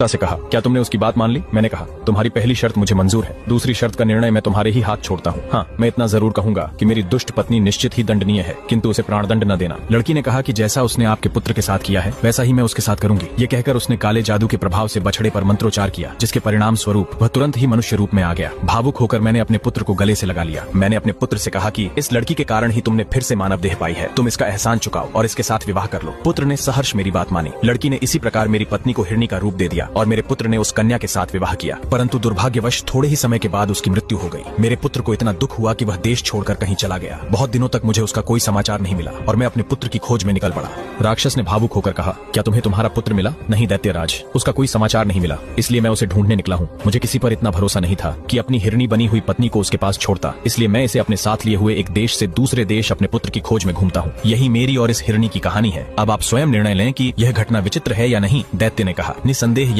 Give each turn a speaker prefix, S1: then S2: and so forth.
S1: से कहा, क्या तुमने उसकी बात मान ली? मैंने कहा, तुम्हारी पहली शर्त मुझे मंजूर है, दूसरी शर्त का निर्णय मैं तुम्हारे ही हाथ छोड़ता हूँ। हाँ, मैं इतना जरूर कहूंगा कि मेरी दुष्ट पत्नी निश्चित ही दंडनीय है, किंतु उसे प्राणदंड न देना। लड़की ने कहा कि जैसा उसने आपके पुत्र के साथ किया है वैसा ही मैं उसके साथ करूंगी। ये कहकर उसने काले जादू के प्रभाव से बछड़े पर मंत्रोच्चार किया, जिसके परिणाम स्वरूप वह तुरंत ही मनुष्य रूप में आ गया। भावुक होकर मैंने अपने पुत्र को गले से लगा लिया। मैंने अपने पुत्र से कहा कि इस लड़की के कारण ही तुमने फिर से मानव देह पाई है, तुम इसका एहसान चुकाओ और इसके साथ विवाह कर लो। पुत्र ने सहर्ष मेरी बात मानी। लड़की ने इसी प्रकार मेरी पत्नी को हिरणी का रूप दे दिया और मेरे पुत्र ने उस कन्या के साथ विवाह किया, परंतु दुर्भाग्यवश थोड़े ही समय के बाद उसकी मृत्यु हो गई। मेरे पुत्र को इतना दुख हुआ कि वह देश छोड़कर कहीं चला गया। बहुत दिनों तक मुझे उसका कोई समाचार नहीं मिला और मैं अपने पुत्र की खोज में निकल पड़ा। राक्षस ने भावुक होकर कहा, क्या तुम्हें तुम्हारा पुत्र मिला? नहीं दैत्यराज, उसका कोई समाचार नहीं मिला, इसलिए मैं उसे ढूंढने निकला हूँ। मुझे किसी पर इतना भरोसा नहीं था कि अपनी हिरणी बनी हुई पत्नी को उसके पास छोड़ता, इसलिए मैं इसे अपने साथ लिए हुए एक देश से दूसरे देश अपने पुत्र की खोज में घूमता हूँ। यही मेरी और इस हिरणी की कहानी है। अब आप स्वयं निर्णय लें कि यह घटना विचित्र है या नहीं। दैत्य ने कहा, निसंदेह